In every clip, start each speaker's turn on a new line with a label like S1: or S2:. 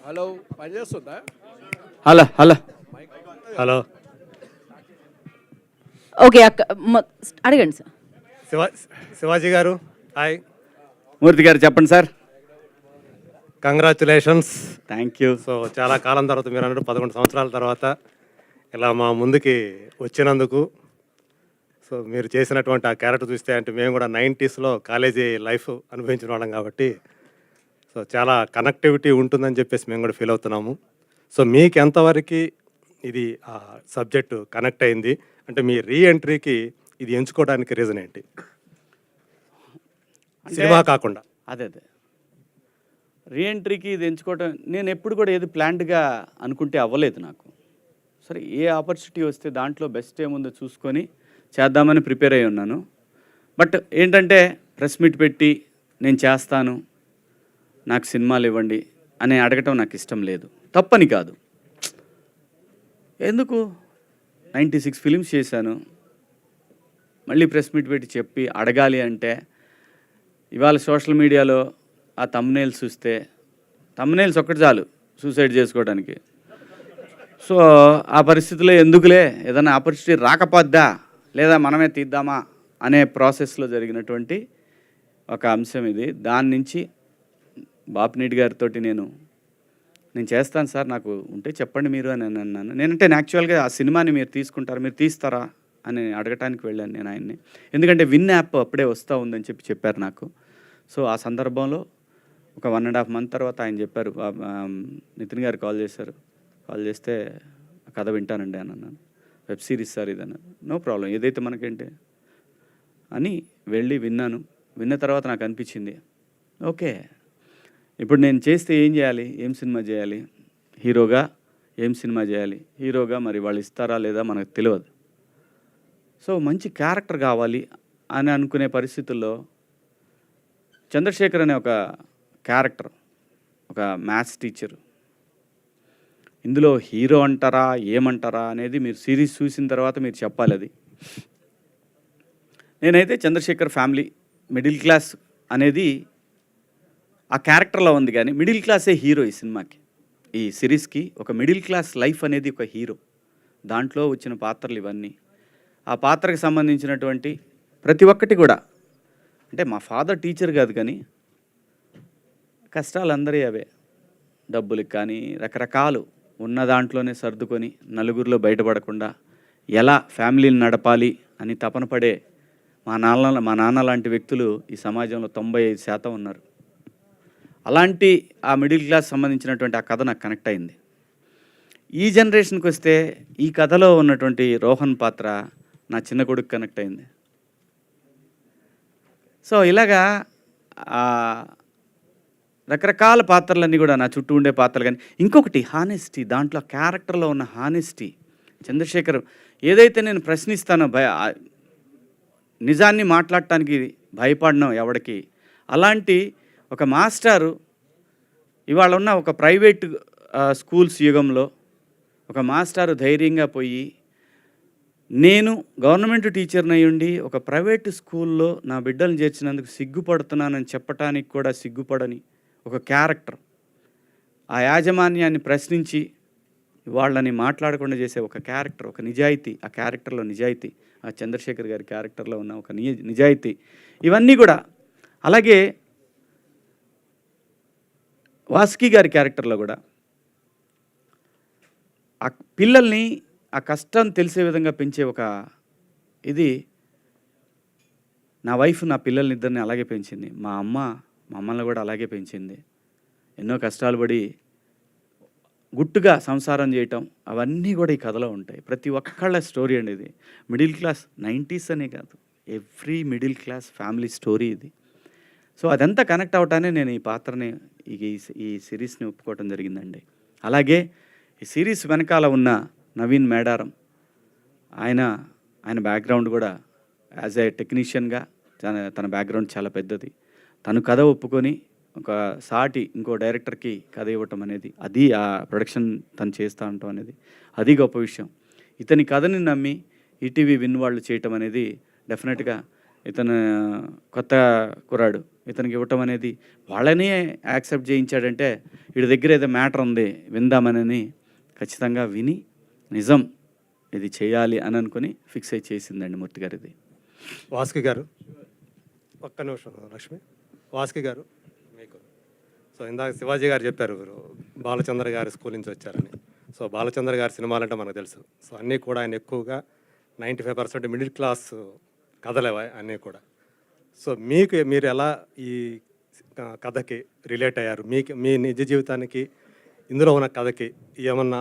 S1: Hello పనిచేస్తుందా?
S2: Hello hello
S3: hello
S4: okay అక్క అడగండి సార్.
S3: శివాజీ గారు, హాయ్.
S2: మూర్తి గారు చెప్పండి sir.
S3: Congratulations.
S2: Thank you.
S3: So చాలా కాలం తర్వాత మీరు అన్నట్టు 11 సంవత్సరాల తర్వాత ఇలా మా ముందుకి వచ్చినందుకు, సో మీరు చేసినటువంటి ఆ క్యారెక్టర్ చూస్తే, అంటే మేము కూడా 90స్లో కాలేజీ లైఫ్ అనుభవించిన వాళ్ళం కాబట్టి సో చాలా కనెక్టివిటీ ఉంటుందని చెప్పేసి మేము కూడా ఫీల్ అవుతున్నాము. సో మీకు ఎంతవరకు ఇది ఆ సబ్జెక్టు కనెక్ట్ అయింది, అంటే మీ రీఎంట్రీకి ఇది ఎంచుకోవడానికి రీజన్ ఏంటి, సినిమా కాకుండా?
S2: అదే రీఎంట్రీకి ఇది ఎంచుకోవటం, నేను ఎప్పుడు కూడా ఏది ప్లాన్డ్గా అనుకుంటే అవ్వలేదు నాకు. సరే, ఏ ఆపర్చునిటీ వస్తే దాంట్లో బెస్ట్ ఏముందో చూసుకొని చేద్దామని ప్రిపేర్ అయి ఉన్నాను. బట్ ఏంటంటే ప్రెస్ మీట్ పెట్టి నేను చేస్తాను, నాకు సినిమాలు ఇవ్వండి అని అడగటం నాకు ఇష్టం లేదు. తప్పని కాదు, ఎందుకు 96 ఫిలిమ్స్ చేశాను, మళ్ళీ ప్రెస్ మీట్ పెట్టి చెప్పి అడగాలి అంటే, ఇవాళ సోషల్ మీడియాలో ఆ తమ్నైల్స్ చూస్తే, తమ్నైల్స్ ఒక్కటి చాలు సూసైడ్ చేసుకోవడానికి. సో ఆ పరిస్థితిలో ఎందుకులే, ఏదైనా ఆపర్చునిటీ రాకపోద్దా లేదా మనమే తీద్దామా అనే ప్రాసెస్లో జరిగినటువంటి ఒక అంశం ఇది. దాని నుంచి బాపినీటి గారితో నేను చేస్తాను సార్, నాకు ఉంటే చెప్పండి మీరు అని అన్నాను. నేనంటే యాక్చువల్గా ఆ సినిమాని మీరు తీసుకుంటారా, మీరు తీస్తారా అని అడగటానికి వెళ్ళాను నేను ఆయన్ని. ఎందుకంటే విన్ యాప్ అప్పుడే వస్తూ ఉందని చెప్పారు నాకు. సో ఆ సందర్భంలో ఒక 1.5 మంత్ తర్వాత ఆయన చెప్పారు, నితిన్ గారు కాల్ చేశారు. కాల్ చేస్తే కథ వింటానండి అని అన్నాను. వెబ్ సిరీస్ సార్ ఇది అన్నారు. నో ప్రాబ్లం, ఏదైతే మనకేంటి అని వెళ్ళి విన్నాను. విన్న తర్వాత నాకు అనిపించింది, ఓకే ఇప్పుడు నేను చేస్తే ఏం చేయాలి, ఏం సినిమా చేయాలి, హీరోగా ఏం సినిమా చేయాలి, హీరోగా మరి వాళ్ళు ఇస్తారా లేదా మనకు తెలియదు. సో మంచి క్యారెక్టర్ కావాలి అని అనుకునే పరిస్థితుల్లో చంద్రశేఖర్ అనే ఒక క్యారెక్టర్, ఒక మ్యాథ్స్ టీచర్, ఇందులో హీరో అంటారా ఏమంటారా అనేది మీరు సిరీస్ చూసిన తర్వాత మీరు చెప్పాలి. అది నేనైతే చంద్రశేఖర్ ఫ్యామిలీ మిడిల్ క్లాస్ అనేది ఆ క్యారెక్టర్లో ఉంది, కానీ మిడిల్ క్లాసే హీరో ఈ సినిమాకి, ఈ సిరీస్కి. ఒక మిడిల్ క్లాస్ లైఫ్ అనేది ఒక హీరో. దాంట్లో వచ్చిన పాత్రలు ఇవన్నీ, ఆ పాత్రకు సంబంధించినటువంటి ప్రతి ఒక్కటి కూడా, అంటే మా ఫాదర్ టీచర్ కాదు కానీ కష్టాలు అందరి అవే, డబ్బులకి కానీ రకరకాలు ఉన్న దాంట్లోనే సర్దుకొని నలుగురిలో బయటపడకుండా ఎలా ఫ్యామిలీని నడపాలి అని తపన పడే మా నాన్న లాంటి వ్యక్తులు ఈ సమాజంలో 95% ఉన్నారు. అలాంటి ఆ మిడిల్ క్లాస్ సంబంధించినటువంటి ఆ కథ నాకు కనెక్ట్ అయింది. ఈ జనరేషన్కి వస్తే ఈ కథలో ఉన్నటువంటి రోహన్ పాత్ర నా చిన్న కొడుకు కనెక్ట్ అయింది. సో ఇలాగా రకరకాల పాత్రలన్నీ కూడా నా చుట్టూ ఉండే పాత్రలు. కానీ ఇంకొకటి హానెస్టీ, దాంట్లో క్యారెక్టర్లో ఉన్న హానెస్టీ. చంద్రశేఖర్ ఏదైతే నేను ప్రశ్నిస్తానో, నిజాన్ని మాట్లాడటానికి భయపడను ఎవడికి, అలాంటి ఒక మాస్టారు ఇవాళ ఉన్న ఒక ప్రైవేట్ స్కూల్స్ యుగంలో ఒక మాస్టారు ధైర్యంగా పోయి, నేను గవర్నమెంట్ టీచర్ని అయ్యుండి ఒక ప్రైవేట్ స్కూల్లో నా బిడ్డలను చేర్చినందుకు సిగ్గుపడుతున్నానని చెప్పటానికి కూడా సిగ్గుపడని ఒక క్యారెక్టర్, ఆ యాజమాన్యాన్ని ప్రశ్నించి వాళ్ళని మాట్లాడకుండా చేసే ఒక క్యారెక్టర్, ఒక నిజాయితీ, ఆ క్యారెక్టర్లో నిజాయితీ, ఆ చంద్రశేఖర్ గారి క్యారెక్టర్లో ఉన్న ఒక నిజాయితీ, ఇవన్నీ కూడా. అలాగే వాసుకి గారి క్యారెక్టర్లో కూడా ఆ పిల్లల్ని ఆ కష్టం తెలిసే విధంగా పెంచే ఒక ఇది. నా వైఫ్ నా పిల్లల్నిద్దరిని అలాగే పెంచింది, మా అమ్మ మమ్మల్ని కూడా అలాగే పెంచింది. ఎన్నో కష్టాలు పడి గుట్టుగా సంసారం చేయటం, అవన్నీ కూడా ఈ కథలో ఉంటాయి. ప్రతి ఒక్కళ్ళ స్టోరీ అండి ఇది. మిడిల్ క్లాస్ 90s అనే కాదు, every middle class family story ఇది. సో అదంతా కనెక్ట్ అవటానే నేను ఈ పాత్రని, ఈ సిరీస్ని ఒప్పుకోవటం జరిగిందండి. అలాగే ఈ సిరీస్ వెనకాల ఉన్న నవీన్ మేడారం, ఆయన బ్యాక్గ్రౌండ్ కూడా యాజ్ ఏ టెక్నీషియన్గా తన బ్యాక్గ్రౌండ్ చాలా పెద్దది. తను కథ ఒప్పుకొని ఒక సాటి ఇంకో డైరెక్టర్కి కథ ఇవ్వటం అనేది, అది ఆ ప్రొడక్షన్ తను చేస్తూ ఉండటం అనేది అది గొప్ప విషయం. ఇతని కథని నమ్మి ఈటీవీ విన్ వాళ్ళు చేయటం అనేది డెఫినెట్గా, ఇతను కొత్త కుర్రాడు ఇతనికి ఇవ్వటం అనేది వాళ్ళనే యాక్సెప్ట్ చేయించాడంటే వీడి దగ్గర ఏదో మ్యాటర్ ఉంది విందామనని ఖచ్చితంగా విని నిజం ఇది చేయాలి అని అనుకుని ఫిక్స్ అయి చేసిందండి మూర్తి గారు ఇది.
S3: వాసుకి గారు ఒక్క నిమిషం లక్ష్మి. వాసుకి గారు మీకు సో ఇందాక శివాజీ గారు చెప్పారు బాలచంద్ర గారి స్కూల్ నుంచి వచ్చారని. సో బాలచంద్ర గారి సినిమాలంటే మనకు తెలుసు. సో అన్నీ కూడా ఆయన ఎక్కువగా 95% మిడిల్ క్లాస్ కథలేవా అన్నీ కూడా. సో మీరు ఎలా ఈ కథకి రిలేట్ అయ్యారు? మీ నిజ జీవితానికి ఇందులో ఉన్న కథకి ఏమన్నా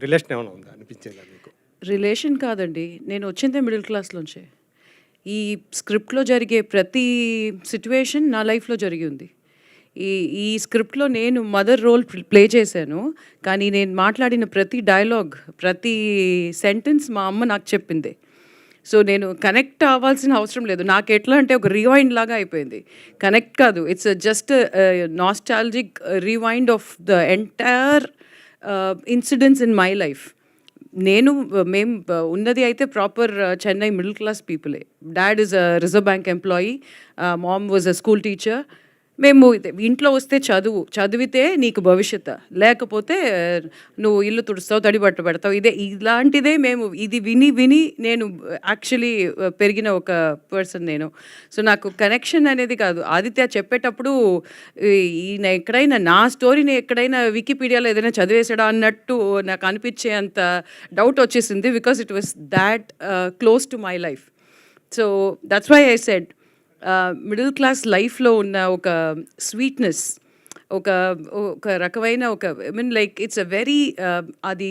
S3: రిలేషన్ ఏమైనా ఉందా అనిపించిందా మీకు?
S1: రిలేషన్ కాదండి, నేను వచ్చిందే మిడిల్ క్లాస్లోంచే. ఈ స్క్రిప్ట్లో జరిగే ప్రతి సిట్యువేషన్ నా లైఫ్లో జరిగి ఉంది. ఈ స్క్రిప్ట్లో నేను మదర్ రోల్ ప్లే చేశాను, కానీ నేను మాట్లాడిన ప్రతి డైలాగ్, ప్రతి సెంటెన్స్ మా అమ్మ నాకు చెప్పింది. సో నేను కనెక్ట్ అవ్వాల్సిన అవసరం లేదు. నాకు ఎట్లా అంటే ఒక రివైండ్ లాగా అయిపోయింది. కనెక్ట్ కాదు, it's just nostalgic rewind of the entire incidents in my life. మేము ఉన్నది అయితే ప్రాపర్ చెన్నై మిడిల్ క్లాస్ పీపులే. Dad is a reserve bank employee, mom was a school teacher. మేము ఇంట్లో వస్తే చదివితే నీకు భవిష్యత్తు, లేకపోతే నువ్వు ఇల్లు తుడుస్తావు, తడిబట్ట పెడతావు, ఇలాంటిదే మేము ఇది విని నేను యాక్చువల్లీ పెరిగిన ఒక పర్సన్ నేను. సో నాకు కనెక్షన్ అనేది కాదు. ఆదిత్య చెప్పేటప్పుడు ఈయన ఎక్కడైనా నా స్టోరీని ఎక్కడైనా వికీపీడియాలో ఏదైనా చదివేసాడా అన్నట్టు నాకు అనిపించే అంత డౌట్ వచ్చేసింది, because it was that close to my life. So that's why I said middle class లైఫ్లో ఉన్న ఒక స్వీట్నెస్, ఒక రకమైన లైక్ ఇట్స్ అ వెరీ అది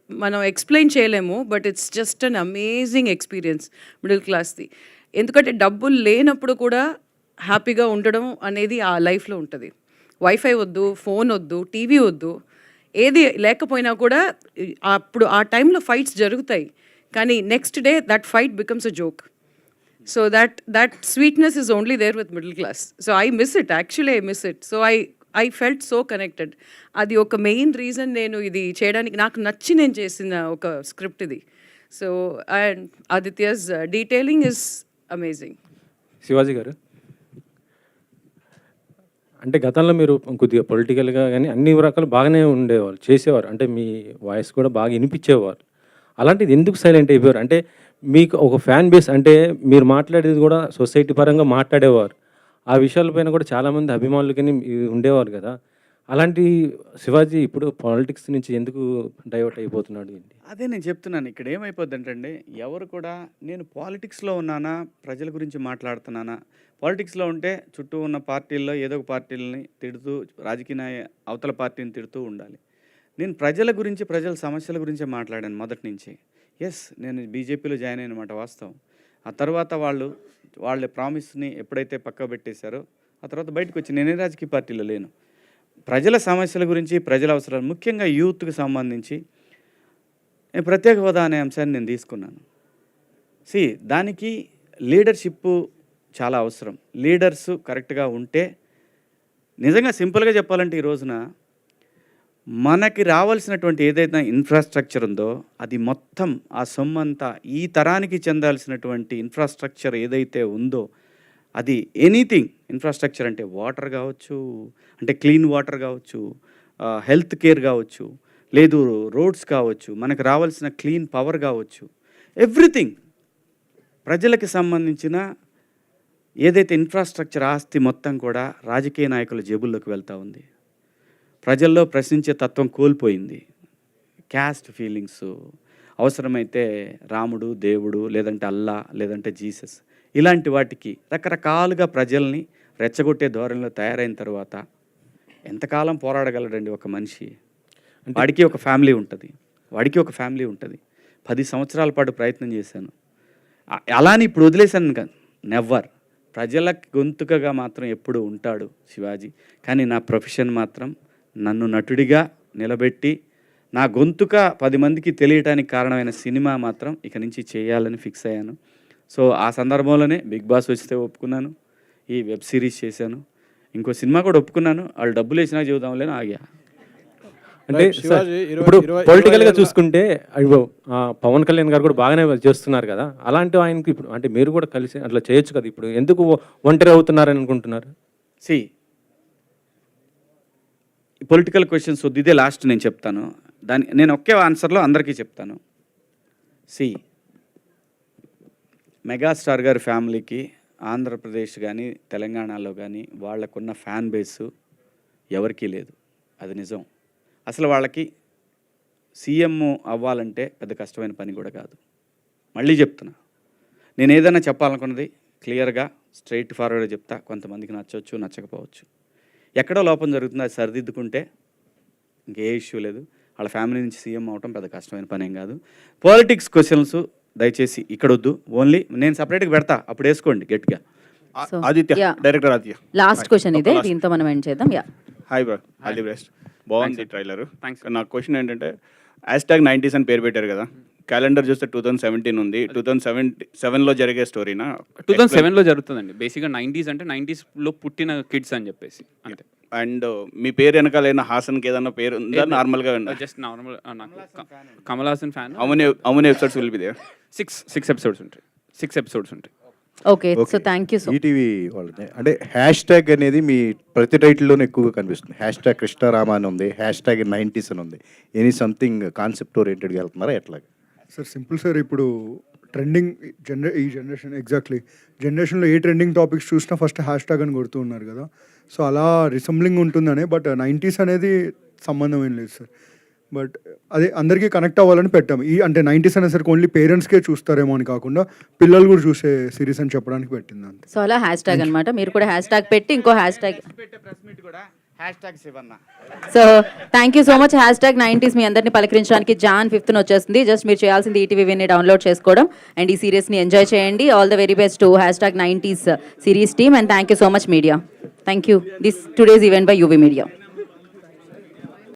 S1: మనం ఎక్స్ప్లెయిన్ చేయలేము, but it's just an amazing experience middle క్లాస్ది. ఎందుకంటే డబ్బులు లేనప్పుడు కూడా హ్యాపీగా ఉండడం అనేది ఆ లైఫ్లో ఉంటుంది. వైఫై వద్దు, ఫోన్ వద్దు, టీవీ వద్దు, ఏది లేకపోయినా కూడా అప్పుడు ఆ టైంలో ఫైట్స్ జరుగుతాయి, కానీ next day that fight becomes a joke. So that sweetness is only there with middle class. So I miss it. Actually, I miss it. So I felt so connected. అది ఒక మెయిన్ రీజన్ నేను ఇది చేయడానికి, నాకు నచ్చి నేను చేసిన ఒక స్క్రిప్ట్ ఇది. So and Aditya's detailing is amazing.
S5: Shivaji గారు, అంటే గతంలో మీరు కొద్దిగా పొలిటికల్గా కానీ అన్ని రకాలు బాగానే ఉండేవారు, చేసేవారు, అంటే మీ వాయిస్ కూడా బాగా వినిపించేవారు. అలాంటిది ఎందుకు సైలెంట్ అయిపోయారు? అంటే మీకు ఒక ఫ్యాన్ బేస్, అంటే మీరు మాట్లాడేది కూడా సొసైటీ పరంగా మాట్లాడేవారు, ఆ విషయాలపైన కూడా చాలామంది అభిమానులు కానీ ఉండేవారు కదా. అలాంటి శివాజీ ఇప్పుడు పాలిటిక్స్ నుంచి ఎందుకు డైవర్ట్ అయిపోతున్నాడు ఏంటి?
S2: అదే నేను చెప్తున్నాను. ఇక్కడ ఏమైపోద్దంటే ఎవరు కూడా నేను పాలిటిక్స్లో ఉన్నానా, ప్రజల గురించి మాట్లాడుతున్నానా, పాలిటిక్స్లో ఉంటే చుట్టూ ఉన్న పార్టీల్లో ఏదో ఒక పార్టీలని తిడుతూ, రాజకీయ అవతల పార్టీని తిడుతూ ఉండాలి. నేను ప్రజల గురించి, ప్రజల సమస్యల గురించే మాట్లాడాను మొదటి నుంచి. ఎస్, నేను బీజేపీలో జాయిన్ అయినమాట వాస్తవం. ఆ తర్వాత వాళ్ళ ప్రామిస్ని ఎప్పుడైతే పక్క పెట్టేశారో ఆ తర్వాత బయటకు వచ్చి నేనే రాజకీయ పార్టీలో లేను. ప్రజల సమస్యల గురించి, ప్రజల అవసరాలు, ముఖ్యంగా యూత్కి సంబంధించి నేను ప్రత్యేక హోదా అనే అంశాన్ని నేను తీసుకున్నాను. దానికి లీడర్షిప్ చాలా అవసరం. లీడర్స్ కరెక్ట్గా ఉంటే, నిజంగా సింపుల్గా చెప్పాలంటే ఈ రోజున మనకి రావాల్సినటువంటి ఏదైతే ఇన్ఫ్రాస్ట్రక్చర్ ఉందో అది మొత్తం, ఆ సొమ్మంతా ఈ తరానికి చెందాల్సినటువంటి ఇన్ఫ్రాస్ట్రక్చర్ ఏదైతే ఉందో అది ఎనీథింగ్ ఇన్ఫ్రాస్ట్రక్చర్ అంటే వాటర్ కావచ్చు, అంటే క్లీన్ వాటర్ కావచ్చు, హెల్త్ కేర్ కావచ్చు, లేదు రోడ్స్ కావచ్చు, మనకు రావాల్సిన క్లీన్ పవర్ కావచ్చు, ఎవ్రీథింగ్ ప్రజలకు సంబంధించిన ఏదైతే ఇన్ఫ్రాస్ట్రక్చర్ ఆస్తి మొత్తం కూడా రాజకీయ నాయకుల జేబుల్లోకి వెళ్తూ ఉంది. ప్రజల్లో ప్రశ్నించే తత్వం కోల్పోయింది. క్యాస్ట్ ఫీలింగ్స్, అవసరమైతే రాముడు, దేవుడు, లేదంటే అల్లా, లేదంటే జీసస్, ఇలాంటి వాటికి రకరకాలుగా ప్రజల్ని రెచ్చగొట్టే ధోరణిలో తయారైన తర్వాత ఎంతకాలం పోరాడగలడండి ఒక మనిషి? వాడికి ఒక ఫ్యామిలీ ఉంటుంది. 10 సంవత్సరాల పాటు ప్రయత్నం చేశాను. అలానే ఇప్పుడు వదిలేశాను కాదు, నెవర్. ప్రజల గొంతుకగా మాత్రం ఎప్పుడు ఉంటాడు శివాజీ. కానీ నా ప్రొఫెషన్ మాత్రం నన్ను నటుడిగా నిలబెట్టి నా గొంతుక 10 మందికి తెలియటానికి కారణమైన సినిమా మాత్రం ఇక నుంచి చేయాలని ఫిక్స్ అయ్యాను. సో ఆ సందర్భంలోనే బిగ్ బాస్ వస్తే ఒప్పుకున్నాను, ఈ వెబ్ సిరీస్ చేశాను, ఇంకో సినిమా కూడా ఒప్పుకున్నాను. వాళ్ళు డబ్బులు వేసినా చెబుదాంలేని ఆగా.
S5: అంటే
S6: Right, శివాజీ,
S5: ఇప్పుడు
S6: 20
S5: పొలిటికల్గా
S6: ఏళ్ళ-
S5: చూసుకుంటే అయ్యో పవన్ కళ్యాణ్ గారు కూడా బాగానే చేస్తున్నారు కదా, అలాంటి ఆయనకి ఇప్పుడు అంటే మీరు కూడా కలిసి అట్లా చేయొచ్చు కదా, ఇప్పుడు ఎందుకు ఒంటరి అవుతున్నారని అనుకుంటున్నారు?
S2: సి పొలిటికల్ క్వశ్చన్స్ వద్దు, ఇదే లాస్ట్ నేను చెప్తాను. నేను ఒకే ఆన్సర్లో అందరికీ చెప్తాను. సి మెగాస్టార్ గారి ఫ్యామిలీకి ఆంధ్రప్రదేశ్ కానీ తెలంగాణలో కానీ వాళ్ళకున్న ఫ్యాన్ బేసు ఎవరికీ లేదు, అది నిజం. అసలు వాళ్ళకి సీఎం అవ్వాలంటే పెద్ద కష్టమైన పని కూడా కాదు. మళ్ళీ చెప్తున్నా, నేను ఏదైనా చెప్పాలనుకున్నది క్లియర్గా స్ట్రైట్ ఫార్వర్డ్గా చెప్తా. కొంతమందికి నచ్చవచ్చు, నచ్చకపోవచ్చు. ఎక్కడో లోపం జరుగుతుంది, అది సరిదిద్దుకుంటే ఇంకే ఇష్యూ లేదు. వాళ్ళ ఫ్యామిలీ నుంచి సీఎం అవటం పెద్ద కష్టమైన పని ఏం కాదు. పాలిటిక్స్ క్వశ్చన్స్ దయచేసి ఇక్కడ వద్దు, ఓన్లీ నేను సపరేట్గా పెడతా, అప్పుడు వేసుకోండి గట్టిగా.
S4: So,
S7: Aditya,
S4: yeah.
S7: Director Aditya.
S4: Last question ఇదే, దీంతో మనం ఎండ్ చేద్దాం. Yeah
S7: hi bro, all the best. బాగుంది ట్రైలర్. నా క్వశ్చన్ ఏంటంటే #90s అని పేరు పెట్టారు కదా, క్యాలెండర్ చూస్తే 2017 ఉంది. 2007లో జరిగే స్టోరీనా?
S8: 2007లో జరుగుతుందండి. బేసిక్గా 90s అంటే 90sలో పుట్టిన కిడ్స్ అని చెప్పేసి అంతే.
S7: అండ్ మీ పేరు వెనకాలైన హాసన్కి ఏదైనా పేరు ఉందా? నార్మల్గా
S8: జస్ట్ నార్మల్ నాకు కమల్ హాసన్ ఫ్యాన్.
S7: అవును episodes will be there.
S8: 6 episodes ఉంటాయి. 6 ఎపిసోడ్స్ ఉంటాయి.
S4: Okay, so thank you so
S9: ETV వాళ్ళది అంటే హ్యాష్ ట్యాగ్ అనేది మీ ప్రతి టైటిల్లోనే ఎక్కువగా కనిపిస్తుంది. #కృష్ణారామ అని ఉంది, #90s అని ఉంది. ఎనీ సంథింగ్ కాన్సెప్ట్ ఓరియంటెడ్గా వెళ్తున్నారా ఎట్లాగా?
S6: సార్ సింపుల్ సార్, ఇప్పుడు ట్రెండింగ్ ఈ జనరేషన్ ఎగ్జాక్ట్లీ జనరేషన్లో ఏ ట్రెండింగ్ టాపిక్స్ చూసినా ఫస్ట్ #, అని కొడుతూ ఉన్నారు కదా. సో అలా రిసెంబ్లింగ్ ఉంటుందనే, బట్ 90s అనేది సంబంధం ఏం లేదు సార్. బట్ అదే అందరికీ కనెక్ట్ అవ్వాలని పెట్టాము. అంటే 90s అనేసరికి ఓన్లీ పేరెంట్స్కే చూస్తారేమో అని కాకుండా పిల్లలు కూడా చూసే సిరీస్ అని చెప్పడానికి పెట్టింది అంతే.
S4: సో అలా #, అనమాట. మీరు కూడా #, పెట్టి ఇంకో #. So thank you so much. #90s మీ అందరిని పలకరించడానికి Jan 5th వచ్చేస్తుంది. జస్ట్ మీరు చేయాల్సింది ఈటీవీ విన్ని డౌన్లోడ్ చేసుకోవడం అండ్ ఈ సిరీస్ని ఎంజాయ్ చేయండి. All the very best to #90s series team and thank you so much media. Thank you. This today's event by UV media.